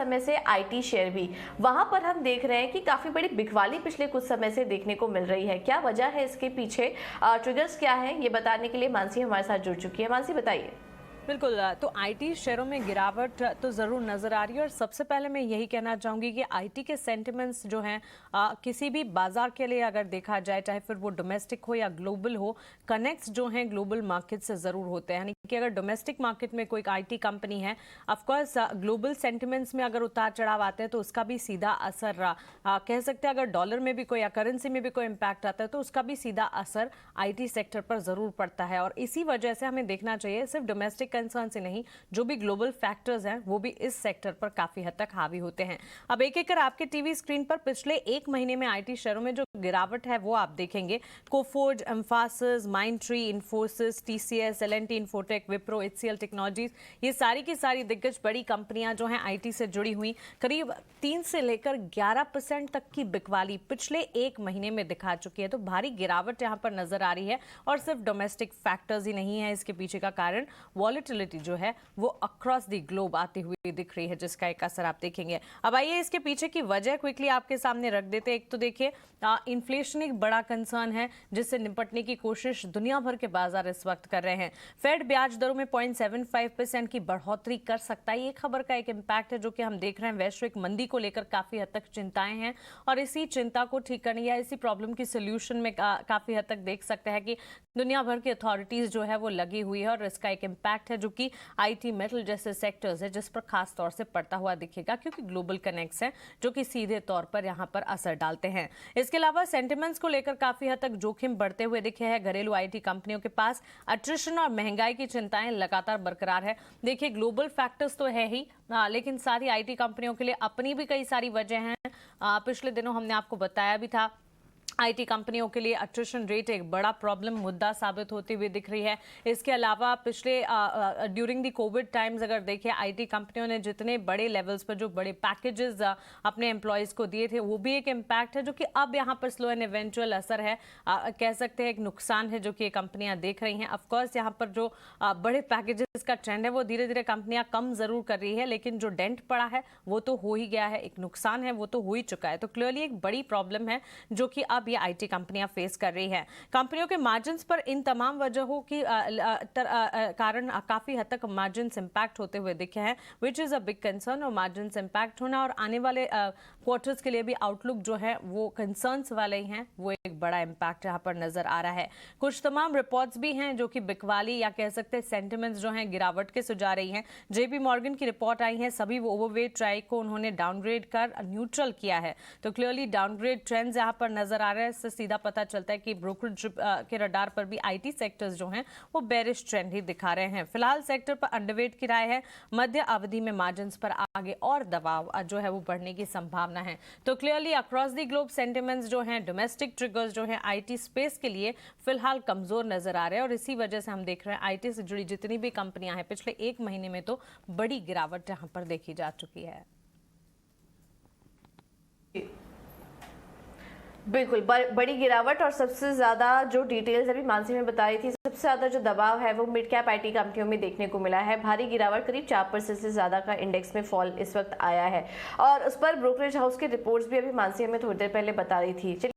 समय से IT share भी, वहां पर हम देख रहे हैं कि काफी बड़ी बिकवाली पिछले कुछ समय से देखने को मिल रही है। क्या वजह है इसके पीछे, ट्रिगर्स क्या है, ये बताने के लिए मानसी हमारे साथ जुड़ चुकी है। मानसी बताइए। बिल्कुल, तो आईटी शेयरों में गिरावट तो ज़रूर नज़र आ रही है और सबसे पहले मैं यही कहना चाहूँगी कि आईटी के सेंटिमेंट्स जो हैं किसी भी बाजार के लिए अगर देखा जाए, चाहे फिर वो डोमेस्टिक हो या ग्लोबल हो, कनेक्ट्स जो हैं ग्लोबल मार्केट से ज़रूर होते हैं। यानी कि अगर डोमेस्टिक मार्केट में कोई आईटी कंपनी है, ऑफकोर्स ग्लोबल सेंटिमेंट्स में अगर उतार चढ़ाव आते हैं तो उसका भी सीधा असर कह सकते हैं, अगर डॉलर में भी कोई या करेंसी में भी कोई इम्पैक्ट आता है तो उसका भी सीधा असर आईटी सेक्टर पर ज़रूर पड़ता है। और इसी वजह से हमें देखना चाहिए सिर्फ डोमेस्टिक कंसर्न से नहीं, जो भी ग्लोबल फैक्टर्स हैं वो भी इस सेक्टर पर काफी हद तक हावी होते हैं। अब एक एक कर आपके टीवी स्क्रीन पर पिछले एक महीने में आईटी शेयरों में जो गिरावट है वो आप देखेंगे। Coforge, Mphasis, Mindtree, Infosys, TCS, LNT Infotech, Wipro, HCL Technologies, ये सारी की सारी दिग्गज बड़ी कंपनियां जो हैं आईटी से जुड़ी हुई, करीब 3 से लेकर 11% तक की बिकवाली पिछले एक महीने में दिखा चुकी है। तो भारी गिरावट यहां पर नजर आ रही है और सिर्फ डोमेस्टिक फैक्टर्स ही नहीं है इसके पीछे का कारण। वॉलेटिलिटी जो है वो अक्रॉस द ग्लोब आती हुई दिख रही है, जिसका एक असर आप देखेंगे। अब आइए इसके पीछे की वजह क्विकली आपके सामने रख देते हैं। एक तो देखिए, इन्फ्लेशन एक बड़ा कंसर्न है जिससे निपटने की कोशिश दुनिया भर के बाजार इस वक्त कर रहे हैं। फेड ब्याज दरों में 0.75% की बढ़ोतरी कर सकता है। ये खबर का एक इम्पैक्ट है जो कि हम देख रहे हैं। वैश्विक मंदी को लेकर काफी हद तक चिंताएं हैं और इसी चिंता को ठीक करने या इसी प्रॉब्लम की सोल्यूशन में काफी हद तक देख सकते हैं कि दुनिया भर की अथॉरिटीज जो है वो लगी हुई है और इसका एक इम्पैक्ट है जो कि आईटी, मेटल जैसे सेक्टर्स है जिस पर खास तौर से पड़ता हुआ दिखेगा, क्योंकि ग्लोबल कनेक्ट्स हैं जो कि सीधे तौर पर यहां पर असर डालते हैं। इसके अलावा सेंटिमेंट्स को लेकर काफी हद तक जोखिम बढ़ते हुए दिखे हैं घरेलू आईटी कंपनियों के पास। अट्रिशन और महंगाई की चिंताएं लगातार बरकरार है। देखिए, ग्लोबल फैक्टर्स तो है ही, लेकिन साथ ही आईटी कंपनियों के लिए अपनी भी कई सारी वजह हैं। पिछले दिनों हमने आपको बताया भी था, आईटी कंपनियों के लिए अट्रिशन रेट एक बड़ा प्रॉब्लम मुद्दा साबित होती हुई दिख रही है। इसके अलावा पिछले ड्यूरिंग द कोविड टाइम्स अगर देखें, आईटी कंपनियों ने जितने बड़े लेवल्स पर जो बड़े पैकेजेस अपने एम्प्लॉयज़ को दिए थे, वो भी एक इम्पैक्ट है जो कि अब यहाँ पर स्लो एंड इवेंचुअल असर है, कह सकते हैं एक नुकसान है जो कि ये कंपनियां देख रही हैं। ऑफकोर्स यहाँ पर जो बड़े पैकेजेस का ट्रेंड है वो धीरे धीरे कंपनियां कम जरूर कर रही है, लेकिन जो डेंट पड़ा है वो तो हो ही गया है, एक नुकसान है वो तो हो ही चुका है। तो क्लियरली एक बड़ी प्रॉब्लम है जो कि अब ये आईटी कंपनियां फेस कर रही हैं। कंपनियों के मार्जिन्स पर इन तमाम वजहों की कारण काफी हद तक मार्जिन्स इंपैक्ट होते हुए दिखे हैं, which is a big concern. और मार्जिन्स इंपैक्ट होना और आने वाले क्वार्टर्स के लिए भी आउटलुक जो है वो कंसर्न्स वाले ही हैं, वो एक बड़ा इंपैक्ट यहाँ पर नजर आ रहा है। कुछ तमाम रिपोर्ट्स भी हैं जो कि बिकवाली या कह सकते हैं सेंटिमेंट्स जो हैं गिरावट के सुझा रही हैं। जेपी मॉर्गन की रिपोर्ट आई है, सभी ओवरवेट ट्राई को उन्होंने डाउनग्रेड कर न्यूट्रल किया है। तो क्लियरली डाउनग्रेड ट्रेंड्स यहाँ पर नजर आ रहे हैं। इससे सीधा पता चलता है कि ब्रोकरेज के रडार पर भी आईटी सेक्टर्स जो हैं वो बेरिश ट्रेंड ही दिखा रहे हैं। फिलहाल सेक्टर पर अंडरवेट की राय है। मध्य अवधि में मार्जिन्स पर आगे और दबाव जो है वो बढ़ने की संभावना है। तो clearly across the globe sentiments जो हैं, डोमेस्टिक ट्रिगर्स जो हैं आईटी स्पेस के लिए फिलहाल कमजोर नजर आ रहे हैं और इसी वजह से हम देख रहे हैं आईटी से जुड़ी जितनी भी कंपनियां हैं पिछले एक महीने में तो बड़ी गिरावट यहां पर देखी जा चुकी है। बिल्कुल, बड़ी गिरावट और सबसे ज्यादा जो डिटेल्स अभी मानसी में बता रही थी, सबसे ज्यादा जो दबाव है वो मिड कैप आईटी कंपनियों में देखने को मिला है। भारी गिरावट, करीब 4% से ज्यादा का इंडेक्स में फॉल इस वक्त आया है और उस पर ब्रोकरेज हाउस की रिपोर्ट्स भी अभी मानसी हमें थोड़ी देर पहले बता रही थी।